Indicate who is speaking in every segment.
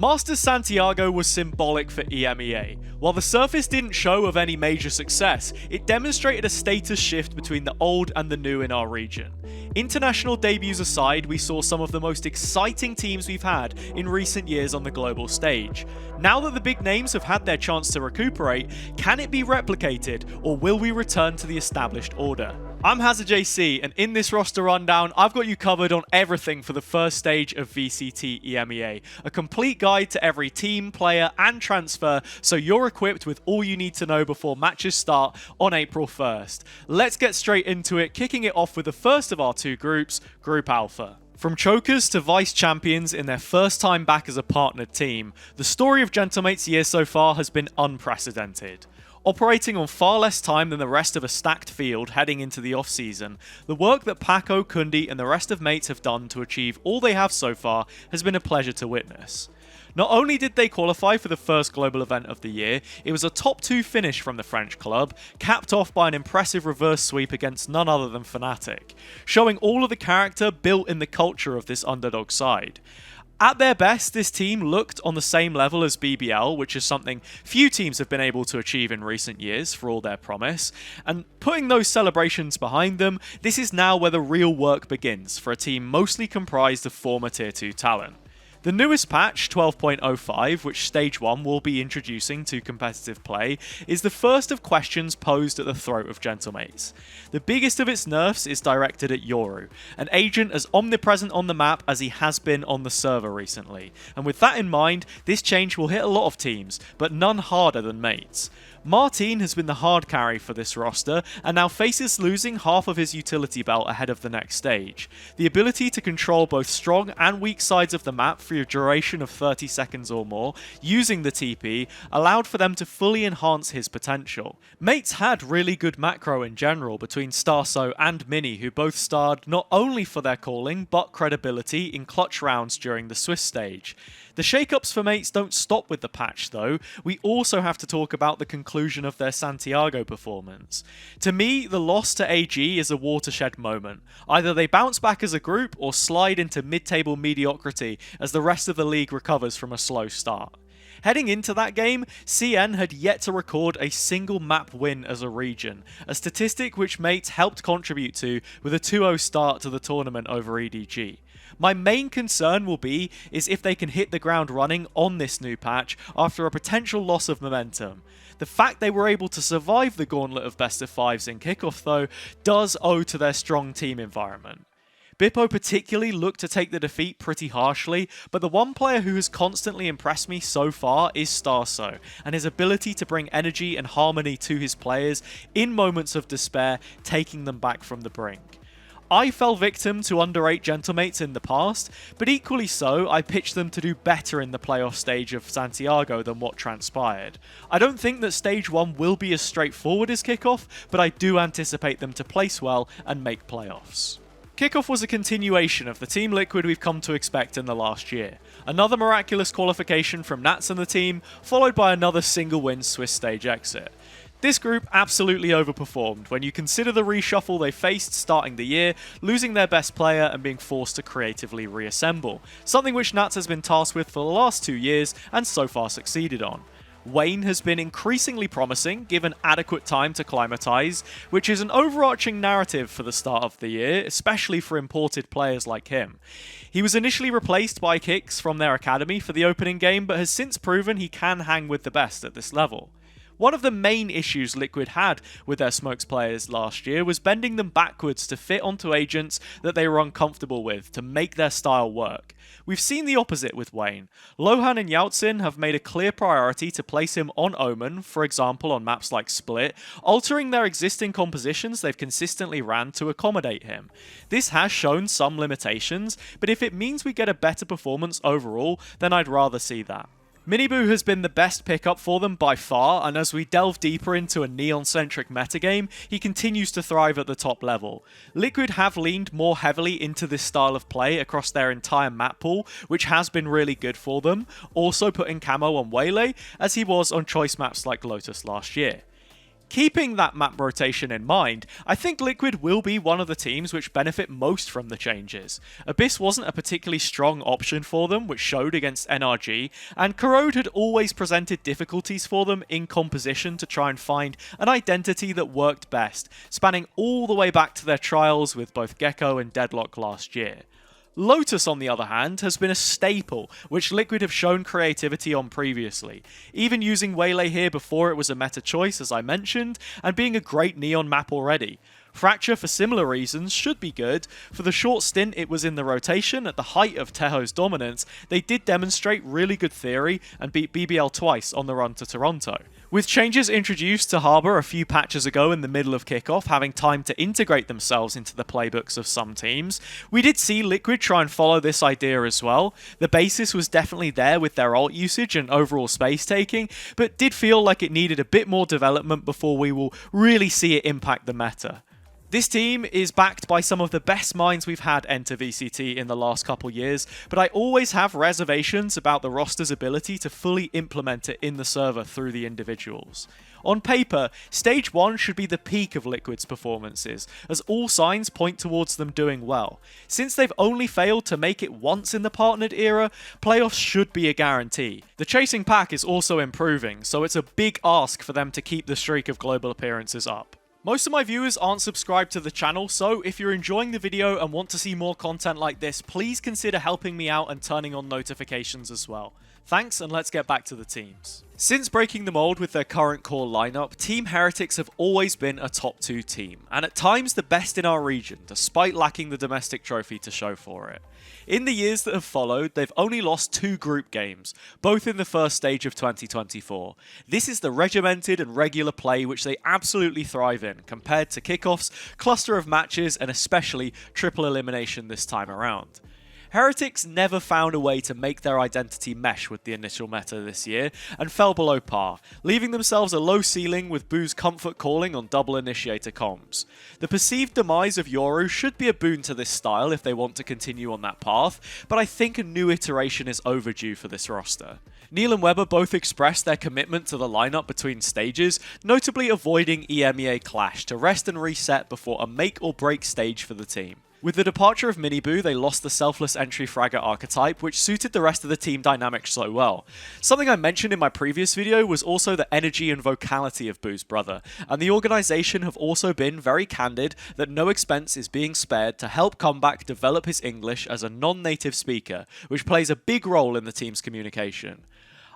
Speaker 1: Masters Santiago was symbolic for EMEA. While the surface didn't show of any major success, it demonstrated a status shift between the old and the new in our region. International debuts aside, we saw some of the most exciting teams we've had in recent years on the global stage. Now that the big names have had their chance to recuperate, can it be replicated, or will we return to the established order? I'm HazzaJC, and in this roster rundown, I've got you covered on everything for the first stage of VCT EMEA. A complete guide to every team, player, and transfer, so you're equipped with all you need to know before matches start on April 1st. Let's get straight into it, kicking it off with the first of our two groups, Group Alpha. From chokers to vice champions in their first time back as a partnered team, the story of Gentlemate's year so far has been unprecedented. Operating on far less time than the rest of a stacked field heading into the off-season, the work that Paco, Kundi and the rest of mates have done to achieve all they have so far has been a pleasure to witness. Not only did they qualify for the first global event of the year, it was a top 2 finish from the French club, capped off by an impressive reverse sweep against none other than FNATIC, showing all of the character built in the culture of this underdog side. At their best, this team looked on the same level as BBL, which is something few teams have been able to achieve in recent years for all their promise, and putting those celebrations behind them, this is now where the real work begins for a team mostly comprised of former Tier 2 talent. The newest patch, 12.05, which Stage 1 will be introducing to competitive play, is the first of questions posed at the throat of Gentlemates. The biggest of its nerfs is directed at Yoru, an agent as omnipresent on the map as he has been on the server recently, and with that in mind, this change will hit a lot of teams, but none harder than mates. Martin has been the hard carry for this roster, and now faces losing half of his utility belt ahead of the next stage. The ability to control both strong and weak sides of the map for a duration of 30 seconds or more, using the TP, allowed for them to fully enhance his potential. Mates had really good macro in general between Starso and Mini, who both starred not only for their calling, but credibility in clutch rounds during the Swiss stage. The shakeups for mates don't stop with the patch though, we also have to talk about the conclusion of their Santiago performance. To me, the loss to AG is a watershed moment. Either they bounce back as a group or slide into mid-table mediocrity as the rest of the league recovers from a slow start. Heading into that game, CN had yet to record a single map win as a region, a statistic which mates helped contribute to with a 2-0 start to the tournament over EDG. My main concern will be is if they can hit the ground running on this new patch after a potential loss of momentum. The fact they were able to survive the gauntlet of best of 5s in kickoff though does owe to their strong team environment. Bippo particularly looked to take the defeat pretty harshly, but the one player who has constantly impressed me so far is Starso, and his ability to bring energy and harmony to his players in moments of despair, taking them back from the brink. I fell victim to underrate Gentlemates in the past, but equally so, I pitched them to do better in the playoff stage of Santiago than what transpired. I don't think that Stage 1 will be as straightforward as Kickoff, but I do anticipate them to place well and make playoffs. Kickoff was a continuation of the Team Liquid we've come to expect in the last year. Another miraculous qualification from Nats and the team, followed by another single win Swiss stage exit. This group absolutely overperformed when you consider the reshuffle they faced starting the year, losing their best player and being forced to creatively reassemble, something which Nats has been tasked with for the last 2 years and so far succeeded on. Wayne has been increasingly promising given adequate time to climatize, which is an overarching narrative for the start of the year, especially for imported players like him. He was initially replaced by Kicks from their academy for the opening game, but has since proven he can hang with the best at this level. One of the main issues Liquid had with their Smokes players last year was bending them backwards to fit onto agents that they were uncomfortable with to make their style work. We've seen the opposite with Wayne. Lohan and Yautzin have made a clear priority to place him on Omen, for example on maps like Split, altering their existing compositions they've consistently ran to accommodate him. This has shown some limitations, but if it means we get a better performance overall, then I'd rather see that. Miniboo has been the best pickup for them by far, and as we delve deeper into a Neon-centric metagame, he continues to thrive at the top level. Liquid have leaned more heavily into this style of play across their entire map pool, which has been really good for them, also putting Camo on Waylay, as he was on choice maps like Lotus last year. Keeping that map rotation in mind, I think Liquid will be one of the teams which benefit most from the changes. Abyss wasn't a particularly strong option for them, which showed against NRG, and Corrode had always presented difficulties for them in composition to try and find an identity that worked best, spanning all the way back to their trials with both Gecko and Deadlock last year. Lotus, on the other hand, has been a staple, which Liquid have shown creativity on previously, even using Waylay here before it was a meta choice, as I mentioned, and being a great Neon map already. Fracture, for similar reasons, should be good. For the short stint it was in the rotation at the height of Teho's dominance, they did demonstrate really good theory and beat BBL twice on the run to Toronto. With changes introduced to Harbour a few patches ago in the middle of kickoff, having time to integrate themselves into the playbooks of some teams, we did see Liquid try and follow this idea as well. The basis was definitely there with their ult usage and overall space taking, but did feel like it needed a bit more development before we will really see it impact the meta. This team is backed by some of the best minds we've had enter VCT in the last couple years, but I always have reservations about the roster's ability to fully implement it in the server through the individuals. On paper, Stage 1 should be the peak of Liquid's performances, as all signs point towards them doing well. Since they've only failed to make it once in the partnered era, playoffs should be a guarantee. The chasing pack is also improving, so it's a big ask for them to keep the streak of global appearances up. Most of my viewers aren't subscribed to the channel, so if you're enjoying the video and want to see more content like this, please consider helping me out and turning on notifications as well. Thanks, and let's get back to the teams. Since breaking the mold with their current core lineup, Team Heretics have always been a top 2 team, and at times the best in our region, despite lacking the domestic trophy to show for it. In the years that have followed, they've only lost 2 group games, both in the first stage of 2024. This is the regimented and regular play which they absolutely thrive in, compared to kickoffs, cluster of matches, and especially triple elimination this time around. Heretics never found a way to make their identity mesh with the initial meta this year, and fell below par, leaving themselves a low ceiling with Boo's comfort calling on double initiator comms. The perceived demise of Yoru should be a boon to this style if they want to continue on that path, but I think a new iteration is overdue for this roster. Neil and Weber both expressed their commitment to the lineup between stages, notably avoiding EMEA clash to rest and reset before a make or break stage for the team. With the departure of Miniboo, they lost the selfless entry fragger archetype, which suited the rest of the team dynamics so well. Something I mentioned in my previous video was also the energy and vocality of Boo's brother, and the organisation have also been very candid that no expense is being spared to help Comeback develop his English as a non-native speaker, which plays a big role in the team's communication.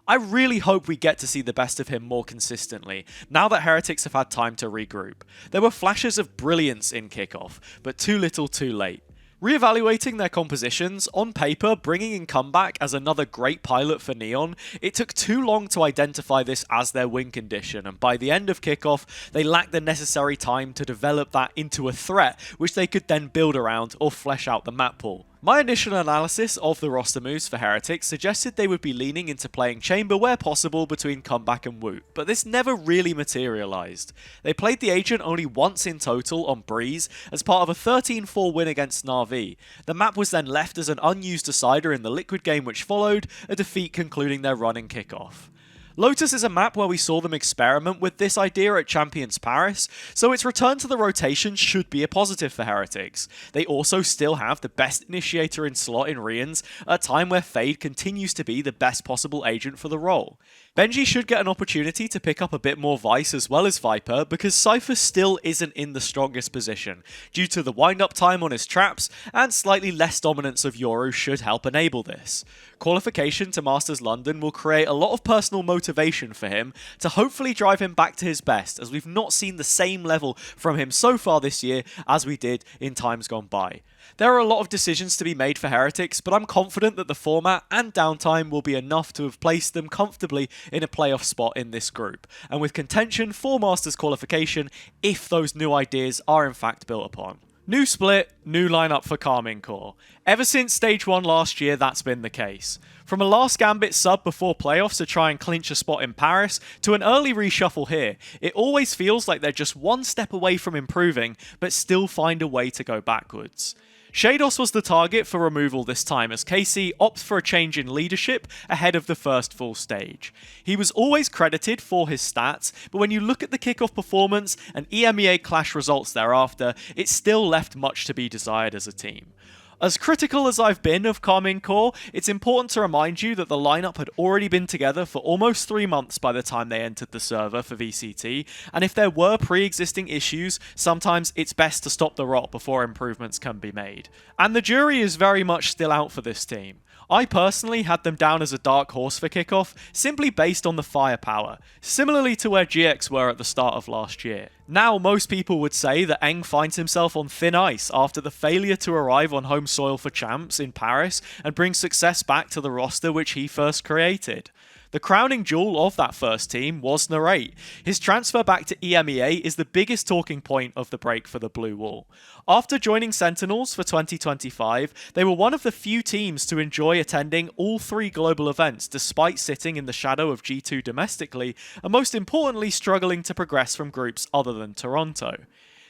Speaker 1: I really hope we get to see the best of him more consistently, now that Heretics have had time to regroup. There were flashes of brilliance in kickoff, but too little too late. Re-evaluating their compositions, on paper, bringing in Comeback as another great pilot for Neon, it took too long to identify this as their win condition, and by the end of kickoff, they lacked the necessary time to develop that into a threat, which they could then build around or flesh out the map pool. My initial analysis of the roster moves for Heretics suggested they would be leaning into playing Chamber where possible between Comeback and Woot, but this never really materialised. They played the Agent only once in total on Breeze as part of a 13-4 win against NAVI. The map was then left as an unused decider in the Liquid game which followed, a defeat concluding their run in kickoff. Lotus is a map where we saw them experiment with this idea at Champions Paris, so its return to the rotation should be a positive for Heretics. They also still have the best initiator in slot in Rians, at a time where Fade continues to be the best possible agent for the role. Benji should get an opportunity to pick up a bit more Vice as well as Viper, because Cypher still isn't in the strongest position, due to the wind-up time on his traps, and slightly less dominance of Yoru should help enable this. Qualification to Masters London will create a lot of personal motivation for him to hopefully drive him back to his best, as we've not seen the same level from him so far this year as we did in times gone by. There are a lot of decisions to be made for Heretics, but I'm confident that the format and downtime will be enough to have placed them comfortably in a playoff spot in this group, and with contention for Masters qualification if those new ideas are in fact built upon. New split, new lineup for Karmine Corp. Ever since Stage 1 last year, that's been the case. From a last Gambit sub before playoffs to try and clinch a spot in Paris, to an early reshuffle here, it always feels like they're just one step away from improving, but still find a way to go backwards. Shados was the target for removal this time as KC opts for a change in leadership ahead of the first full stage. He was always credited for his stats, but when you look at the kickoff performance and EMEA Clash results thereafter, it still left much to be desired as a team. As critical as I've been of Karmine Corp, it's important to remind you that the lineup had already been together for almost 3 months by the time they entered the server for VCT, and if there were pre-existing issues, sometimes it's best to stop the rot before improvements can be made. And the jury is very much still out for this team. I personally had them down as a dark horse for kickoff, simply based on the firepower, similarly to where GiantX were at the start of last year. Now, most people would say that Eng finds himself on thin ice after the failure to arrive on home soil for champs in Paris and bring success back to the roster which he first created. The crowning jewel of that first team was Narrate. His transfer back to EMEA is the biggest talking point of the break for the Blue Wall. After joining Sentinels for 2025, they were one of the few teams to enjoy attending all 3 global events despite sitting in the shadow of G2 domestically, and most importantly struggling to progress from groups other than Toronto.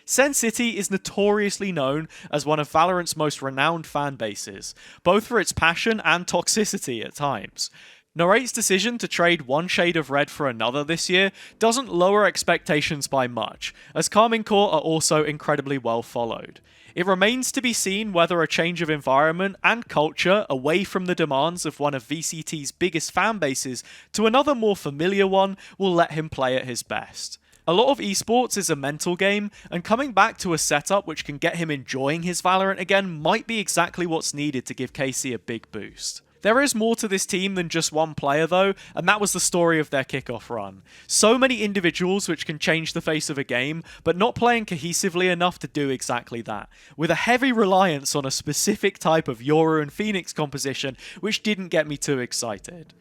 Speaker 1: Sen City is notoriously known as one of Valorant's most renowned fan bases, both for its passion and toxicity at times. Narrate's decision to trade one shade of red for another this year doesn't lower expectations by much, as Karmine Corp are also incredibly well followed. It remains to be seen whether a change of environment and culture away from the demands of one of VCT's biggest fan bases to another more familiar one will let him play at his best. A lot of esports is a mental game, and coming back to a setup which can get him enjoying his Valorant again might be exactly what's needed to give KC a big boost. There is more to this team than just one player though, and that was the story of their kickoff run. So many individuals which can change the face of a game, but not playing cohesively enough to do exactly that, with a heavy reliance on a specific type of Yoru and Phoenix composition which didn't get me too excited.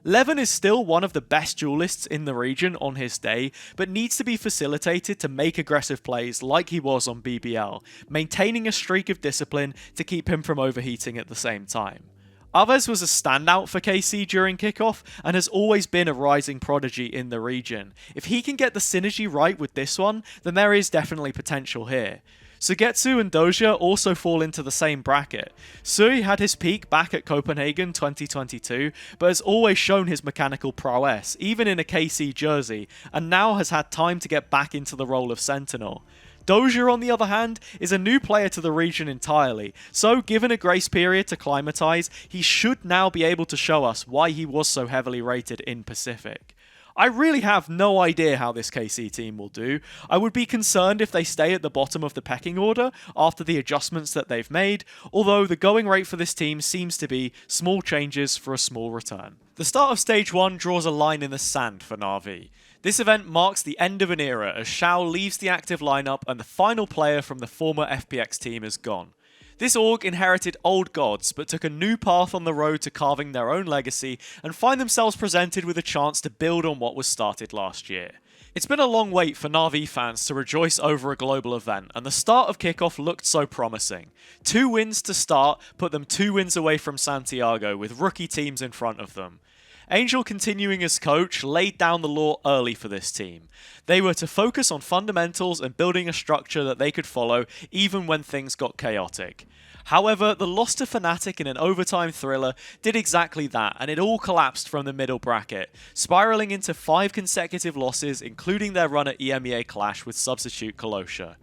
Speaker 1: Levin is still one of the best duelists in the region on his day, but needs to be facilitated to make aggressive plays like he was on BBL, maintaining a streak of discipline to keep him from overheating at the same time. Aves was a standout for KC during kickoff and has always been a rising prodigy in the region. If he can get the synergy right with this one, then there is definitely potential here. Sugetsu and Doja also fall into the same bracket. Sui had his peak back at Copenhagen 2022, but has always shown his mechanical prowess, even in a KC jersey, and now has had time to get back into the role of Sentinel. Doja, on the other hand, is a new player to the region entirely, so given a grace period to climatize, he should now be able to show us why he was so heavily rated in Pacific. I really have no idea how this KC team will do. I would be concerned if they stay at the bottom of the pecking order after the adjustments that they've made, although the going rate for this team seems to be small changes for a small return. The start of Stage 1 draws a line in the sand for NAVI. This event marks the end of an era as Shao leaves the active lineup and the final player from the former FPX team is gone. This org inherited old gods, but took a new path on the road to carving their own legacy and find themselves presented with a chance to build on what was started last year. It's been a long wait for NAVI fans to rejoice over a global event, and the start of kickoff looked so promising. 2 wins to start put them 2 wins away from Santiago, with rookie teams in front of them. Angel, continuing as coach, laid down the law early for this team. They were to focus on fundamentals and building a structure that they could follow even when things got chaotic. However, the loss to FNATIC in an overtime thriller did exactly that, and it all collapsed from the middle bracket, spiraling into 5 consecutive losses, including their run at EMEA Clash with substitute Kolosha.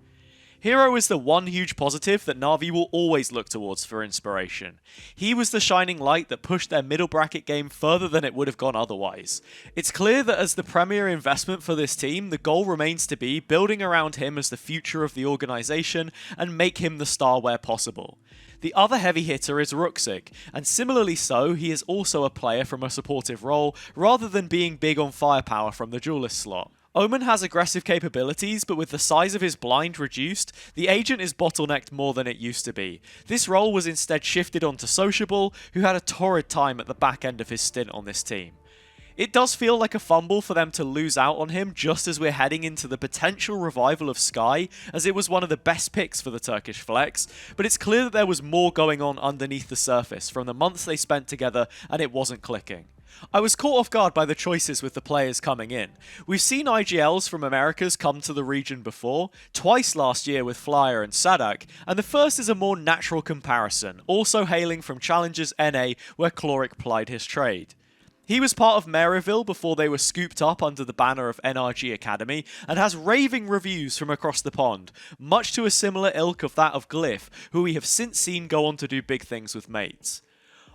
Speaker 1: Hero is the one huge positive that NAVI will always look towards for inspiration. He was the shining light that pushed their middle bracket game further than it would have gone otherwise. It's clear that as the premier investment for this team, the goal remains to be building around him as the future of the organisation and make him the star where possible. The other heavy hitter is Ruxic, and similarly so, he is also a player from a supportive role rather than being big on firepower from the duelist slot. Omen has aggressive capabilities, but with the size of his blind reduced, the agent is bottlenecked more than it used to be. This role was instead shifted onto Sociable, who had a torrid time at the back end of his stint on this team. It does feel like a fumble for them to lose out on him just as we're heading into the potential revival of Sky, as it was one of the best picks for the Turkish flex, but it's clear that there was more going on underneath the surface from the months they spent together and it wasn't clicking. I was caught off guard by the choices with the players coming in. We've seen IGLs from Americas come to the region before, twice last year with Flyer and Sadak, and the first is a more natural comparison, also hailing from Challengers NA where Chloric plied his trade. He was part of Maryville before they were scooped up under the banner of NRG Academy, and has raving reviews from across the pond, much to a similar ilk of that of Glyph, who we have since seen go on to do big things with mates.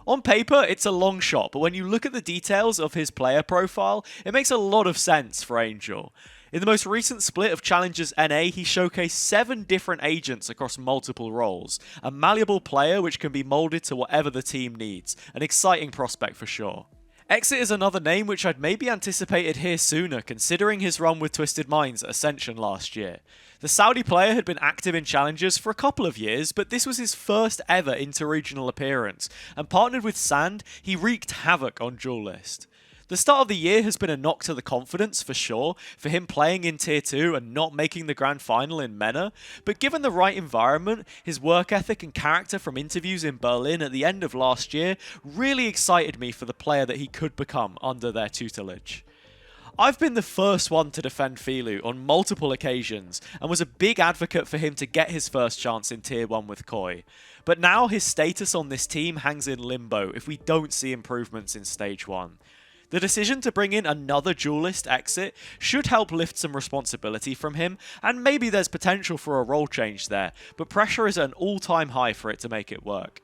Speaker 1: On paper, it's a long shot, but when you look at the details of his player profile, it makes a lot of sense for Angel. In the most recent split of Challengers NA, he showcased 7 different agents across multiple roles. A malleable player which can be moulded to whatever the team needs. An exciting prospect for sure. Exit is another name which I'd maybe anticipated here sooner, considering his run with Twisted Minds at Ascension last year. The Saudi player had been active in Challengers for a couple of years, but this was his first ever inter-regional appearance, and partnered with Sand, he wreaked havoc on Duelist. The start of the year has been a knock to the confidence, for sure, for him playing in Tier 2 and not making the Grand Final in MENA, but given the right environment, his work ethic and character from interviews in Berlin at the end of last year really excited me for the player that he could become under their tutelage. I've been the first one to defend Filu on multiple occasions, and was a big advocate for him to get his first chance in Tier 1 with Koi. But now his status on this team hangs in limbo if we don't see improvements in Stage 1. The decision to bring in another duelist Exit should help lift some responsibility from him, and maybe there's potential for a role change there, but pressure is at an all-time high for it to make it work.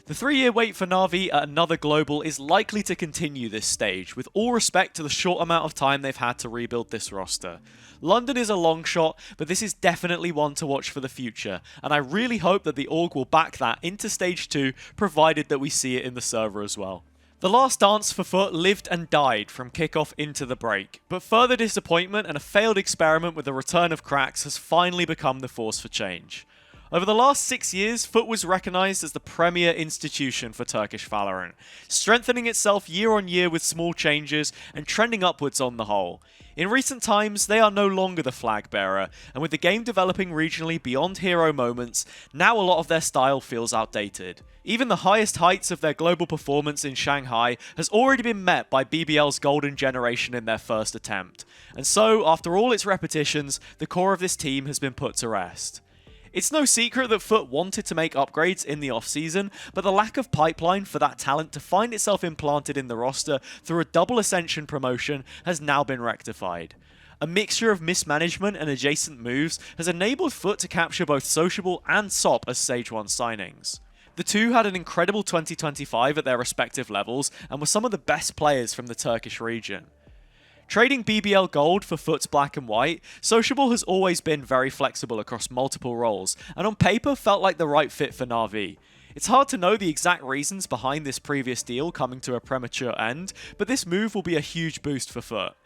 Speaker 1: The 3-year wait for NAVI at another global is likely to continue this stage, with all respect to the short amount of time they've had to rebuild this roster. London is a long shot, but this is definitely one to watch for the future, and I really hope that the org will back that into Stage 2, provided that we see it in the server as well. The last dance for FUT lived and died from kickoff into the break, but further disappointment and a failed experiment with the return of cracks has finally become the force for change. Over the last 6 years, FUT was recognised as the premier institution for Turkish Valorant, strengthening itself year on year with small changes and trending upwards on the whole. In recent times, they are no longer the flag bearer, and with the game developing regionally beyond hero moments, now a lot of their style feels outdated. Even the highest heights of their global performance in Shanghai has already been met by BBL's golden generation in their first attempt, and so, after all its repetitions, the core of this team has been put to rest. It's no secret that FUT wanted to make upgrades in the off-season, but the lack of pipeline for that talent to find itself implanted in the roster through a double Ascension promotion has now been rectified. A mixture of mismanagement and adjacent moves has enabled FUT to capture both Sociable and SOP as Stage 1 signings. The two had an incredible 2025 at their respective levels and were some of the best players from the Turkish region. Trading BBL Gold for FUT's Black and White, Sociable has always been very flexible across multiple roles, and on paper felt like the right fit for NAVI. It's hard to know the exact reasons behind this previous deal coming to a premature end, but this move will be a huge boost for FUT.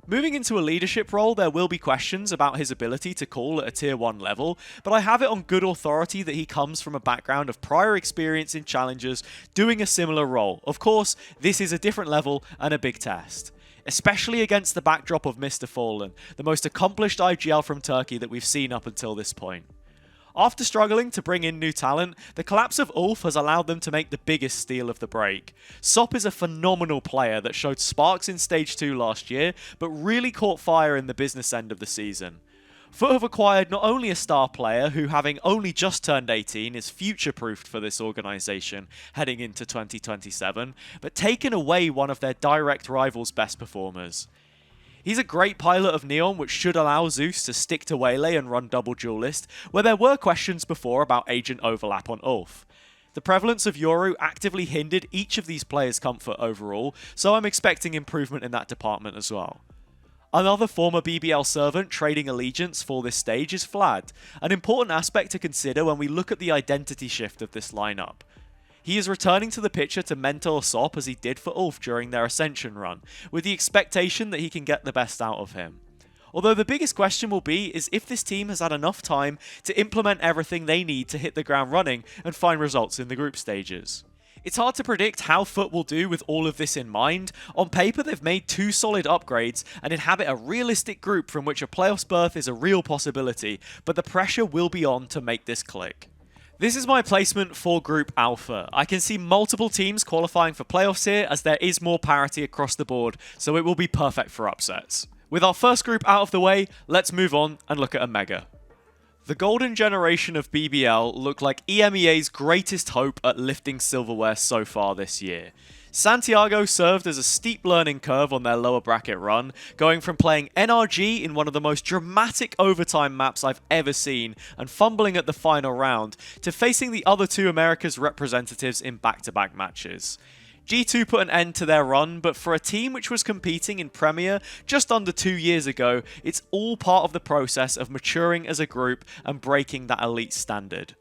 Speaker 1: Moving into a leadership role, there will be questions about his ability to call at a Tier 1 level, but I have it on good authority that he comes from a background of prior experience in Challengers doing a similar role. Of course, this is a different level and a big test, especially against the backdrop of Mr. Fallen, the most accomplished IGL from Turkey that we've seen up until this point. After struggling to bring in new talent, the collapse of Ulf has allowed them to make the biggest steal of the break. SOP is a phenomenal player that showed sparks in Stage 2 last year, but really caught fire in the business end of the season. FUT have acquired not only a star player who, having only just turned 18, is future-proofed for this organisation heading into 2027, but taken away one of their direct rivals' best performers. He's a great pilot of Neon, which should allow Zeus to stick to Waylay and run double duelist, where there were questions before about agent overlap on Ulf. The prevalence of Yoru actively hindered each of these players' comfort overall, so I'm expecting improvement in that department as well. Another former BBL servant trading allegiance for this stage is Vlad, an important aspect to consider when we look at the identity shift of this lineup. He is returning to the picture to mentor SOP as he did for Ulf during their Ascension run, with the expectation that he can get the best out of him. Although the biggest question will be is if this team has had enough time to implement everything they need to hit the ground running and find results in the group stages. It's hard to predict how FUT will do with all of this in mind. On paper, they've made 2 solid upgrades and inhabit a realistic group from which a playoffs berth is a real possibility, but the pressure will be on to make this click. This is my placement for Group Alpha. I can see multiple teams qualifying for playoffs here as there is more parity across the board, so it will be perfect for upsets. With our first group out of the way, let's move on and look at Omega. The golden generation of BBL look like EMEA's greatest hope at lifting silverware so far this year. Santiago served as a steep learning curve on their lower bracket run, going from playing NRG in one of the most dramatic overtime maps I've ever seen and fumbling at the final round, to facing the other two Americas representatives in back-to-back matches. G2 put an end to their run, but for a team which was competing in Premier just under 2 years ago, it's all part of the process of maturing as a group and breaking that elite standard.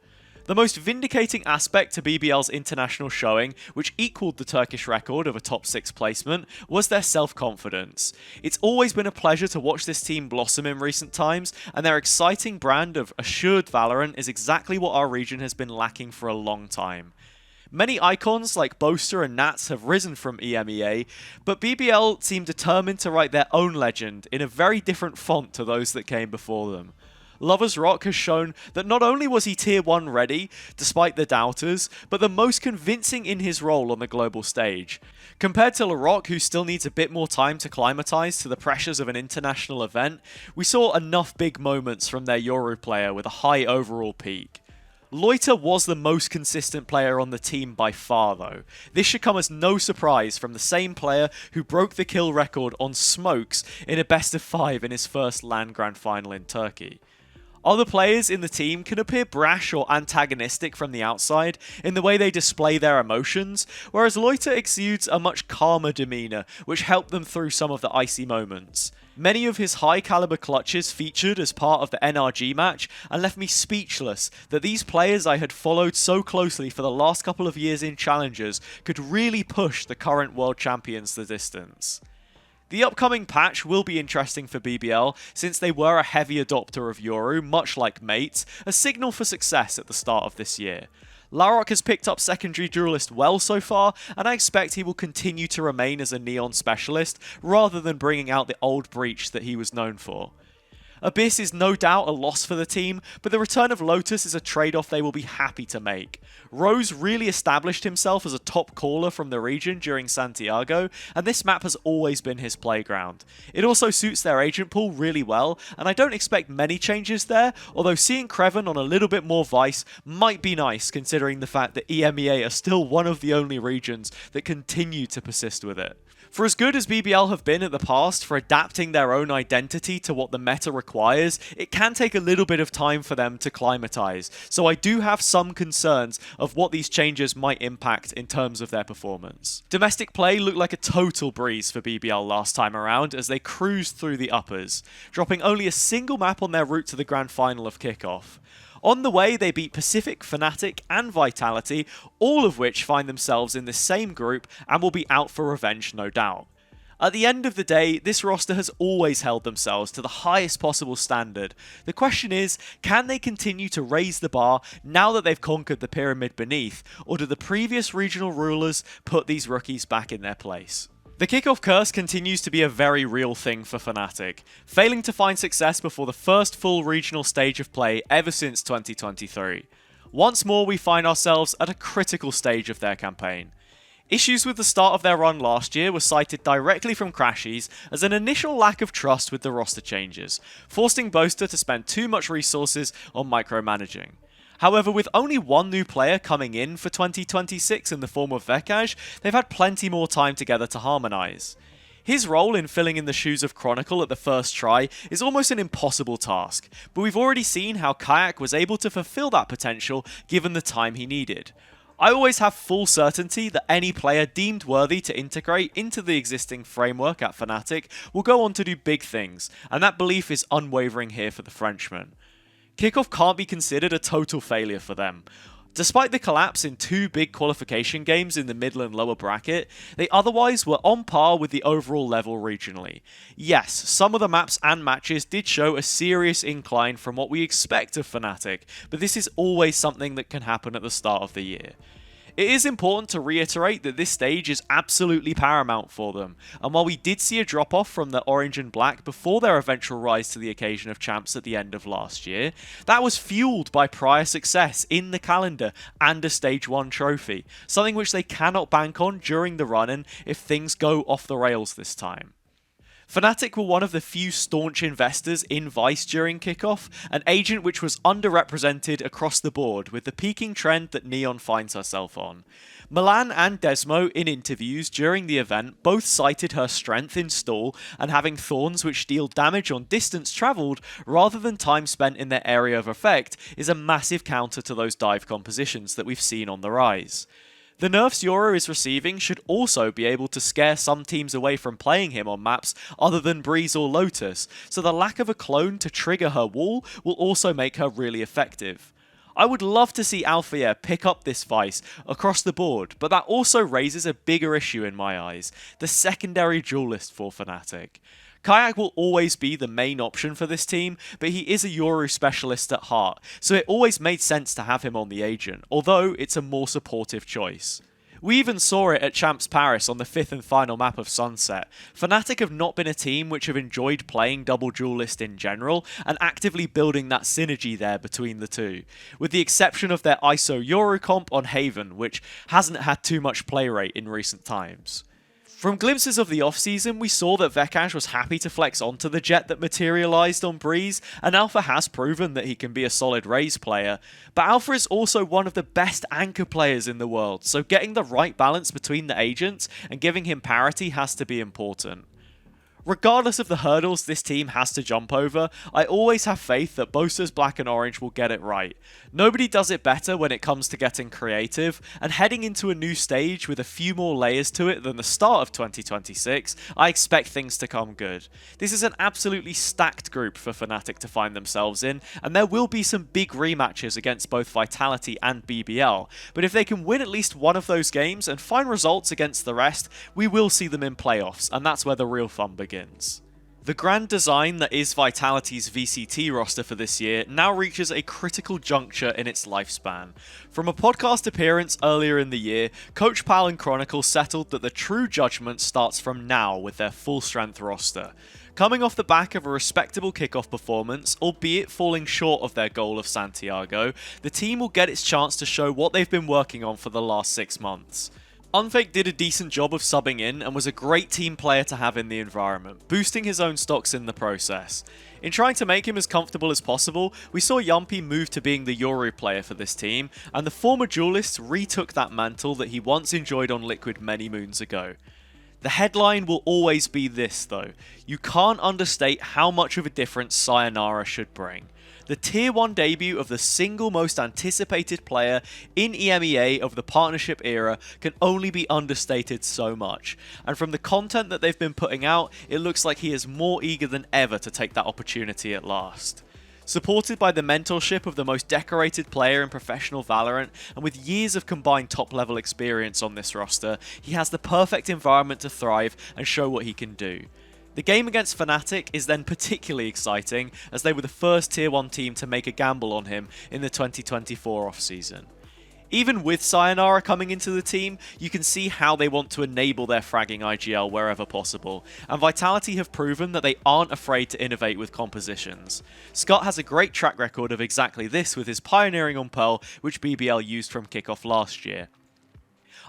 Speaker 1: The most vindicating aspect to BBL's international showing, which equalled the Turkish record of a top 6 placement, was their self-confidence. It's always been a pleasure to watch this team blossom in recent times, and their exciting brand of assured valorant is exactly what our region has been lacking for a long time. Many icons like Boaster and Nats have risen from EMEA, but BBL seem determined to write their own legend in a very different font to those that came before them. Lovers Rock has shown that not only was he tier 1 ready, despite the doubters, but the most convincing in his role on the global stage. Compared to LaRock, who still needs a bit more time to climatize to the pressures of an international event, we saw enough big moments from their Yoru player with a high overall peak. Loiter was the most consistent player on the team by far though. This should come as no surprise from the same player who broke the kill record on Smokes in a best of 5 in his first LAN Grand Final in Turkey. Other players in the team can appear brash or antagonistic from the outside in the way they display their emotions, whereas Loiter exudes a much calmer demeanour, which helped them through some of the icy moments. Many of his high caliber clutches featured as part of the NRG match and left me speechless that these players I had followed so closely for the last couple of years in Challengers could really push the current world champions the distance. The upcoming patch will be interesting for BBL since they were a heavy adopter of Yoru, much like Mates, a signal for success at the start of this year. Larok has picked up secondary duelist well so far, and I expect he will continue to remain as a Neon specialist rather than bringing out the old Breach that he was known for. Abyss is no doubt a loss for the team, but the return of Lotus is a trade-off they will be happy to make. Rose really established himself as a top caller from the region during Santiago, and this map has always been his playground. It also suits their agent pool really well, and I don't expect many changes there, although seeing Creven on a little bit more Vice might be nice considering the fact that EMEA are still one of the only regions that continue to persist with it. For as good as BBL have been in the past for adapting their own identity to what the meta requires, it can take a little bit of time for them to climatize, so I do have some concerns of what these changes might impact in terms of their performance. Domestic play looked like a total breeze for BBL last time around as they cruised through the uppers, dropping only a single map on their route to the grand final of kickoff. On the way, they beat PCIFIC, FNATIC and Vitality, all of which find themselves in the same group and will be out for revenge no doubt. At the end of the day, this roster has always held themselves to the highest possible standard. The question is, can they continue to raise the bar now that they've conquered the pyramid beneath, or do the previous regional rulers put these rookies back in their place? The kickoff curse continues to be a very real thing for FNATIC, failing to find success before the first full regional stage of play ever since 2023. Once more we find ourselves at a critical stage of their campaign. Issues with the start of their run last year were cited directly from Crashies as an initial lack of trust with the roster changes, forcing Boaster to spend too much resources on micromanaging. However, with only one new player coming in for 2026 in the form of Vekaj, they've had plenty more time together to harmonise. His role in filling in the shoes of Chronicle at the first try is almost an impossible task, but we've already seen how Kayak was able to fulfill that potential given the time he needed. I always have full certainty that any player deemed worthy to integrate into the existing framework at FNATIC will go on to do big things, and that belief is unwavering here for the Frenchman. Kickoff can't be considered a total failure for them. Despite the collapse in 2 big qualification games in the middle and lower bracket, they otherwise were on par with the overall level regionally. Yes, some of the maps and matches did show a serious incline from what we expect of FNATIC, but this is always something that can happen at the start of the year. It is important to reiterate that this stage is absolutely paramount for them, and while we did see a drop off from the orange and black before their eventual rise to the occasion of champs at the end of last year, that was fueled by prior success in the calendar and a stage 1 trophy, something which they cannot bank on during the run-in if things go off the rails this time. FNATIC were one of the few staunch investors in Vice during kickoff, an agent which was underrepresented across the board with the peaking trend that Neon finds herself on. Milan and Desmo, in interviews during the event, both cited her strength in stall and having thorns which deal damage on distance travelled rather than time spent in their area of effect is a massive counter to those dive compositions that we've seen on the rise. The nerfs Yoru is receiving should also be able to scare some teams away from playing him on maps other than Breeze or Lotus, so the lack of a clone to trigger her wall will also make her really effective. I would love to see Alphair pick up this Vice across the board, but that also raises a bigger issue in my eyes, the secondary duelist for FNATIC. Kayak will always be the main option for this team, but he is a Yoru specialist at heart, so it always made sense to have him on the agent, although it's a more supportive choice. We even saw it at Champs Paris on the 5th and final map of Sunset. FNATIC have not been a team which have enjoyed playing double duelist in general, and actively building that synergy there between the two, with the exception of their ISO Yoru comp on Haven, which hasn't had too much play rate in recent times. From glimpses of the offseason, we saw that Vekaj was happy to flex onto the jet that materialised on Breeze, and Alpha has proven that he can be a solid Raze player, but Alpha is also one of the best anchor players in the world, so getting the right balance between the agents and giving him parity has to be important. Regardless of the hurdles this team has to jump over, I always have faith that Boasters Black and Orange will get it right. Nobody does it better when it comes to getting creative, and heading into a new stage with a few more layers to it than the start of 2026, I expect things to come good. This is an absolutely stacked group for FNATIC to find themselves in, and there will be some big rematches against both Vitality and BBL, but if they can win at least one of those games and find results against the rest, we will see them in playoffs, and that's where the real fun begins. The grand design that is Vitality's VCT roster for this year now reaches a critical juncture in its lifespan. From a podcast appearance earlier in the year, Coach Pal and Chronicle settled that the true judgment starts from now with their full-strength roster. Coming off the back of a respectable kickoff performance, albeit falling short of their goal of Santiago, the team will get its chance to show what they've been working on for the last 6 months. Unfake did a decent job of subbing in and was a great team player to have in the environment, boosting his own stocks in the process. In trying to make him as comfortable as possible, we saw Yumpy move to being the Yoru player for this team, and the former duelist retook that mantle that he once enjoyed on Liquid many moons ago. The headline will always be this though: you can't understate how much of a difference Sayonara should bring. The Tier 1 debut of the single most anticipated player in EMEA of the partnership era can only be understated so much, and from the content that they've been putting out, it looks like he is more eager than ever to take that opportunity at last. Supported by the mentorship of the most decorated player in professional Valorant, and with years of combined top-level experience on this roster, he has the perfect environment to thrive and show what he can do. The game against FNATIC is then particularly exciting, as they were the first Tier 1 team to make a gamble on him in the 2024 offseason. Even with Sayonara coming into the team, you can see how they want to enable their fragging IGL wherever possible, and Vitality have proven that they aren't afraid to innovate with compositions. Scott has a great track record of exactly this with his pioneering on Pearl, which BBL used from kickoff last year.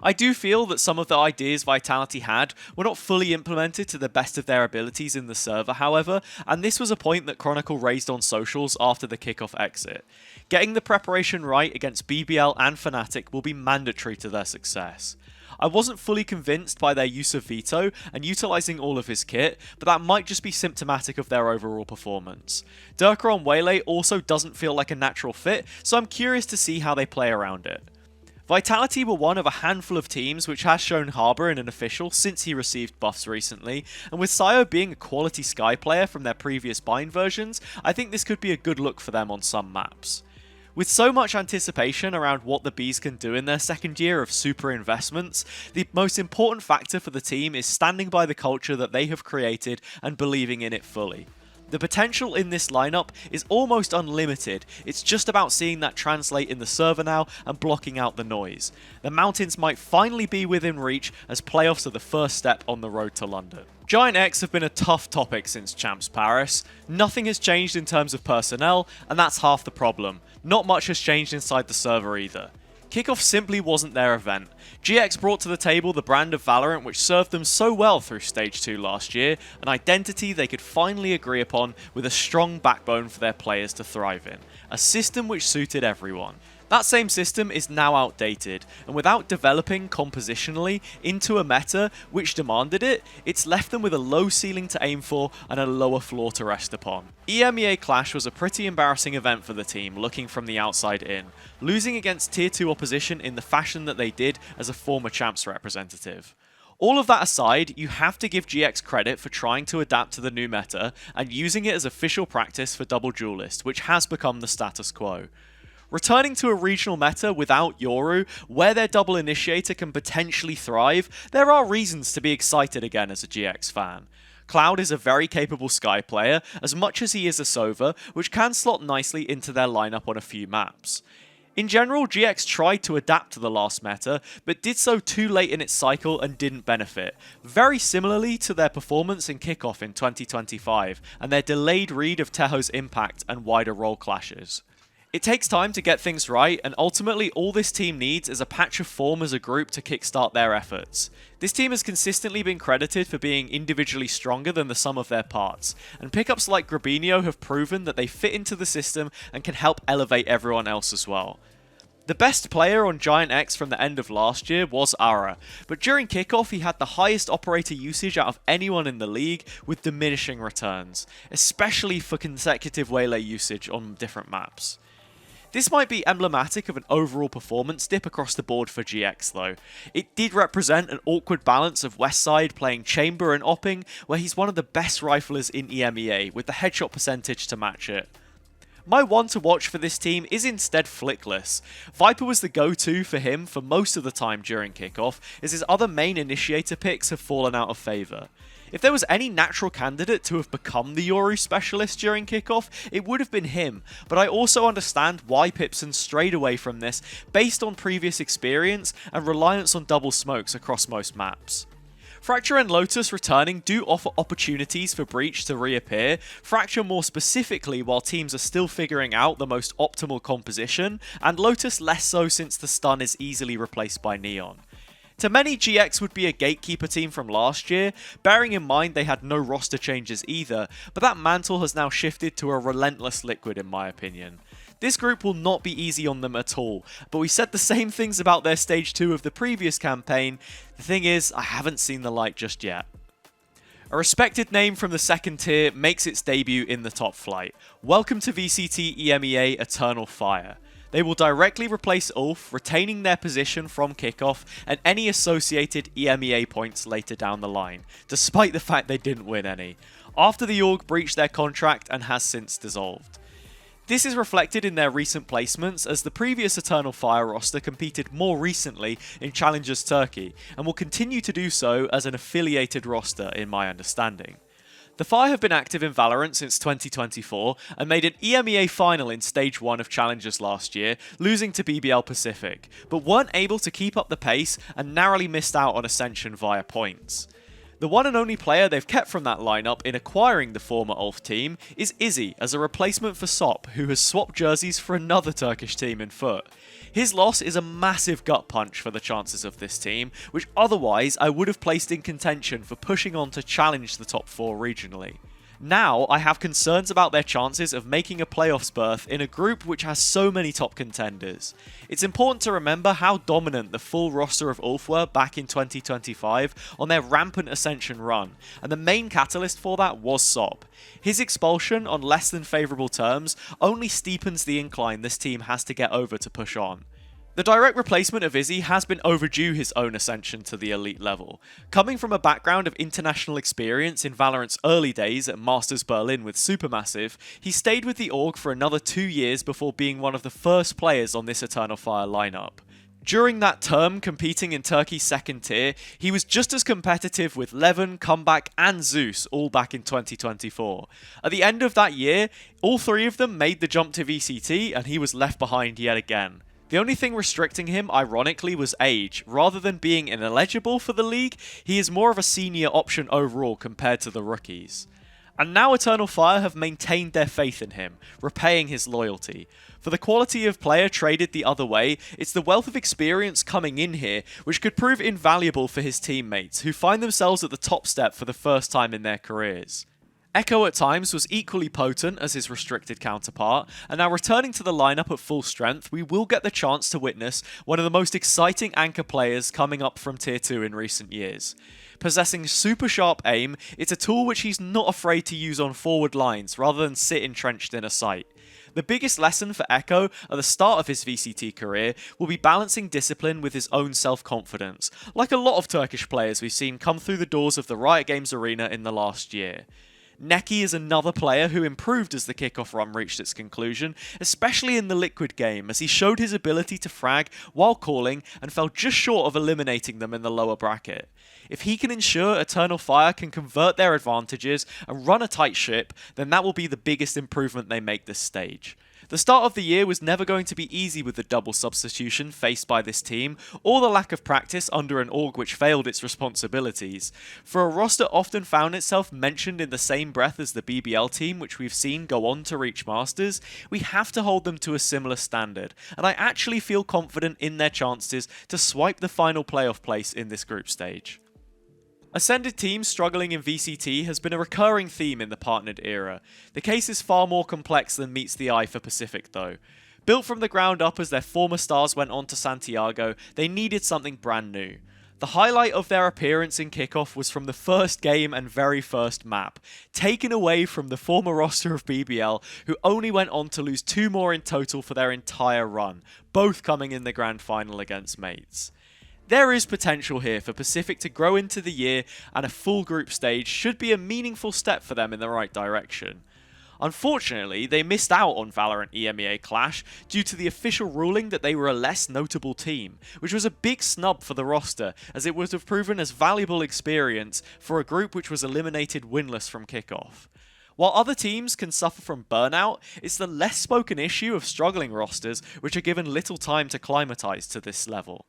Speaker 1: I do feel that some of the ideas Vitality had were not fully implemented to the best of their abilities in the server, however, and this was a point that Chronicle raised on socials after the kickoff exit. Getting the preparation right against BBL and FNATIC will be mandatory to their success. I wasn't fully convinced by their use of Vito and utilising all of his kit, but that might just be symptomatic of their overall performance. Durka on Waylay also doesn't feel like a natural fit, so I'm curious to see how they play around it. Vitality were one of a handful of teams which has shown Harbour in an official since he received buffs recently, and with Sayo being a quality Sky player from their previous bind versions, I think this could be a good look for them on some maps. With so much anticipation around what the Bees can do in their second year of super investments, the most important factor for the team is standing by the culture that they have created and believing in it fully. The potential in this lineup is almost unlimited. It's just about seeing that translate in the server now and blocking out the noise. The Mountains might finally be within reach as playoffs are the first step on the road to London. GiantX have been a tough topic since Champs Paris. Nothing has changed in terms of personnel, and that's half the problem. Not much has changed inside the server either. Kickoff simply wasn't their event. GX brought to the table the brand of Valorant which served them so well through Stage 2 last year, an identity they could finally agree upon with a strong backbone for their players to thrive in, a system which suited everyone. That same system is now outdated, and without developing compositionally into a meta which demanded it, it's left them with a low ceiling to aim for and a lower floor to rest upon. EMEA Clash was a pretty embarrassing event for the team looking from the outside in, losing against tier 2 opposition in the fashion that they did as a former Champs representative. All of that aside, you have to give GX credit for trying to adapt to the new meta and using it as official practice for Double Duelist, which has become the status quo. Returning to a regional meta without Yoru, where their double initiator can potentially thrive, there are reasons to be excited again as a GX fan. Cloud is a very capable Sky player, as much as he is a Sova, which can slot nicely into their lineup on a few maps. In general, GX tried to adapt to the last meta, but did so too late in its cycle and didn't benefit, very similarly to their performance in Kickoff in 2025, and their delayed read of Teho's impact and wider role clashes. It takes time to get things right, and ultimately all this team needs is a patch of form as a group to kickstart their efforts. This team has consistently been credited for being individually stronger than the sum of their parts, and pickups like Grabinho have proven that they fit into the system and can help elevate everyone else as well. The best player on GiantX from the end of last year was Ara, but during kickoff he had the highest operator usage out of anyone in the league with diminishing returns, especially for consecutive waylay usage on different maps. This might be emblematic of an overall performance dip across the board for GX though. It did represent an awkward balance of Westside playing Chamber and Opping, where he's one of the best riflers in EMEA with the headshot percentage to match it. My one to watch for this team is instead Flickless. Viper was the go-to for him for most of the time during kickoff, as his other main initiator picks have fallen out of favour. If there was any natural candidate to have become the Yoru specialist during kickoff, it would have been him, but I also understand why Pipson strayed away from this based on previous experience and reliance on double smokes across most maps. Fracture and Lotus returning do offer opportunities for Breach to reappear, Fracture more specifically while teams are still figuring out the most optimal composition, and Lotus less so since the stun is easily replaced by Neon. To many, GX would be a gatekeeper team from last year, bearing in mind they had no roster changes either, but that mantle has now shifted to a relentless Liquid in my opinion. This group will not be easy on them at all, but we said the same things about their stage 2 of the previous campaign. The thing is, I haven't seen the light just yet. A respected name from the second tier makes its debut in the top flight. Welcome to VCT EMEA Eternal Fire. They will directly replace Ulf, retaining their position from kickoff and any associated EMEA points later down the line, despite the fact they didn't win any, after the org breached their contract and has since dissolved. This is reflected in their recent placements, as the previous Eternal Fire roster competed more recently in Challengers Turkey, and will continue to do so as an affiliated roster in my understanding. The Fire have been active in Valorant since 2024 and made an EMEA final in Stage 1 of Challengers last year, losing to BBL Pacific, but weren't able to keep up the pace and narrowly missed out on Ascension via points. The one and only player they've kept from that lineup in acquiring the former Ulf team is Izzy as a replacement for Sop, who has swapped jerseys for another Turkish team in FUT. His loss is a massive gut punch for the chances of this team, which otherwise I would have placed in contention for pushing on to challenge the top 4 regionally. Now I have concerns about their chances of making a playoffs berth in a group which has so many top contenders. It's important to remember how dominant the full roster of Ulf were back in 2025 on their rampant Ascension run, and the main catalyst for that was Sop. His expulsion on less than favourable terms only steepens the incline this team has to get over to push on. The direct replacement of Izzy has been overdue his own ascension to the elite level. Coming from a background of international experience in Valorant's early days at Masters Berlin with Supermassive, he stayed with the org for another 2 years before being one of the first players on this Eternal Fire lineup. During that term competing in Turkey's second tier, he was just as competitive with Levin, Comeback and Zeus all back in 2024. At the end of that year, all three of them made the jump to VCT and he was left behind yet again. The only thing restricting him, ironically, was age. Rather than being ineligible for the league, he is more of a senior option overall compared to the rookies. And now Eternal Fire have maintained their faith in him, repaying his loyalty. For the quality of player traded the other way, it's the wealth of experience coming in here which could prove invaluable for his teammates, who find themselves at the top step for the first time in their careers. Echo at times was equally potent as his restricted counterpart, and now returning to the lineup at full strength, we will get the chance to witness one of the most exciting anchor players coming up from Tier 2 in recent years. Possessing super sharp aim, it's a tool which he's not afraid to use on forward lines rather than sit entrenched in a site. The biggest lesson for Echo at the start of his VCT career will be balancing discipline with his own self-confidence, like a lot of Turkish players we've seen come through the doors of the Riot Games arena in the last year. Neki is another player who improved as the kickoff run reached its conclusion, especially in the Liquid game, as he showed his ability to frag while calling and fell just short of eliminating them in the lower bracket. If he can ensure Eternal Fire can convert their advantages and run a tight ship, then that will be the biggest improvement they make this stage. The start of the year was never going to be easy with the double substitution faced by this team, or the lack of practice under an org which failed its responsibilities. For a roster often found itself mentioned in the same breath as the BBL team which we've seen go on to reach Masters, we have to hold them to a similar standard, and I actually feel confident in their chances to swipe the final playoff place in this group stage. Ascended teams struggling in VCT has been a recurring theme in the partnered era. The case is far more complex than meets the eye for Pacific though. Built from the ground up as their former stars went on to Santiago, they needed something brand new. The highlight of their appearance in kickoff was from the first game and very first map, taken away from the former roster of BBL, who only went on to lose 2 more in total for their entire run, both coming in the grand final against mates. There is potential here for Pacific to grow into the year, and a full group stage should be a meaningful step for them in the right direction. Unfortunately, they missed out on Valorant EMEA Clash due to the official ruling that they were a less notable team, which was a big snub for the roster, as it would have proven as valuable experience for a group which was eliminated winless from kickoff. While other teams can suffer from burnout, it's the less spoken issue of struggling rosters which are given little time to climatize to this level.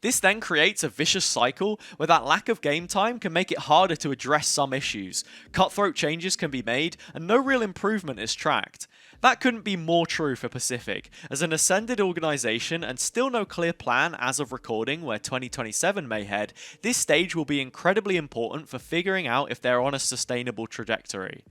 Speaker 1: This then creates a vicious cycle where that lack of game time can make it harder to address some issues, cutthroat changes can be made, and no real improvement is tracked. That couldn't be more true for Pacific, as an ascended organisation and still no clear plan as of recording where 2027 may head, this stage will be incredibly important for figuring out if they're on a sustainable trajectory.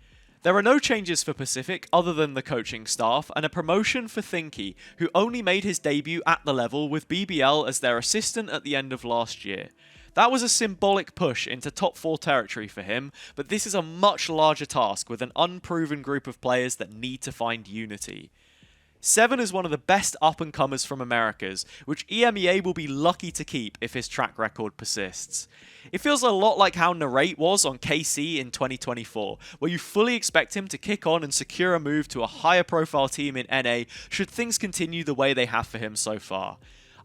Speaker 1: There are no changes for Pacific other than the coaching staff, and a promotion for Thinky, who only made his debut at the level with BBL as their assistant at the end of last year. That was a symbolic push into top 4 territory for him, but this is a much larger task with an unproven group of players that need to find unity. Seven is one of the best up-and-comers from Americas, which EMEA will be lucky to keep if his track record persists. It feels a lot like how Narrate was on KC in 2024, where you fully expect him to kick on and secure a move to a higher profile team in NA should things continue the way they have for him so far.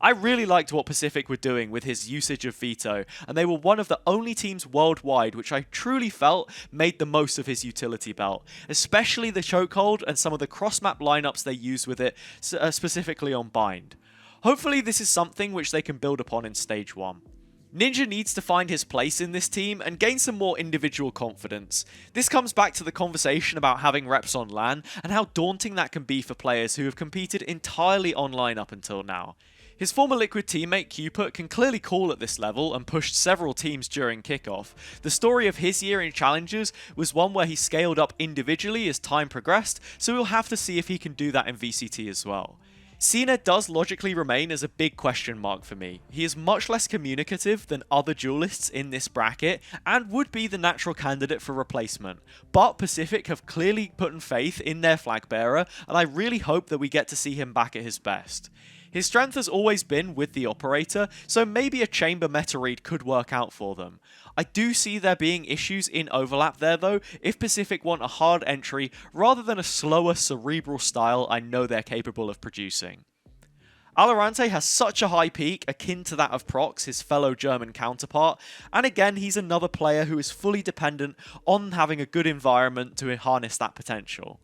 Speaker 1: I really liked what Pacific were doing with his usage of Veto, and they were one of the only teams worldwide which I truly felt made the most of his utility belt, especially the chokehold and some of the cross-map lineups they used with it, specifically on Bind. Hopefully this is something which they can build upon in Stage 1. Ninja needs to find his place in this team and gain some more individual confidence. This comes back to the conversation about having reps on LAN and how daunting that can be for players who have competed entirely online up until now. His former Liquid teammate Cupid can clearly call at this level and pushed several teams during kickoff. The story of his year in Challengers was one where he scaled up individually as time progressed, so we'll have to see if he can do that in VCT as well. CNED does logically remain as a big question mark for me. He is much less communicative than other duelists in this bracket and would be the natural candidate for replacement, but Pacific have clearly put in faith in their flag bearer, and I really hope that we get to see him back at his best. His strength has always been with the operator, so maybe a chamber meta read could work out for them. I do see there being issues in overlap there though, if Pacific want a hard entry rather than a slower cerebral style I know they're capable of producing. Alorante has such a high peak, akin to that of Prox, his fellow German counterpart, and again he's another player who is fully dependent on having a good environment to harness that potential.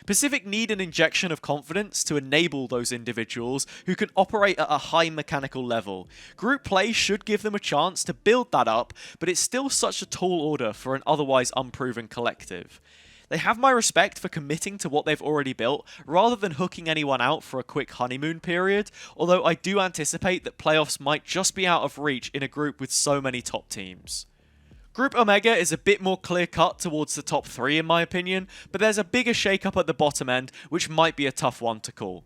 Speaker 1: Pacific need an injection of confidence to enable those individuals who can operate at a high mechanical level. Group play should give them a chance to build that up, but it's still such a tall order for an otherwise unproven collective. They have my respect for committing to what they've already built, rather than hooking anyone out for a quick honeymoon period, although I do anticipate that playoffs might just be out of reach in a group with so many top teams. Group Omega is a bit more clear-cut towards the top 3 in my opinion, but there's a bigger shake-up at the bottom end, which might be a tough one to call.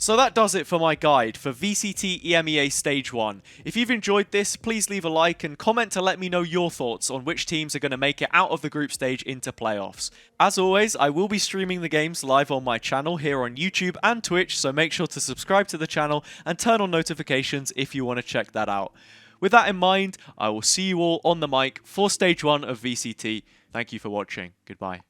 Speaker 1: So that does it for my guide for VCT EMEA Stage 1. If you've enjoyed this, please leave a like and comment to let me know your thoughts on which teams are going to make it out of the group stage into playoffs. As always, I will be streaming the games live on my channel here on YouTube and Twitch, so make sure to subscribe to the channel and turn on notifications if you want to check that out. With that in mind, I will see you all on the mic for Stage 1 of VCT. Thank you for watching. Goodbye.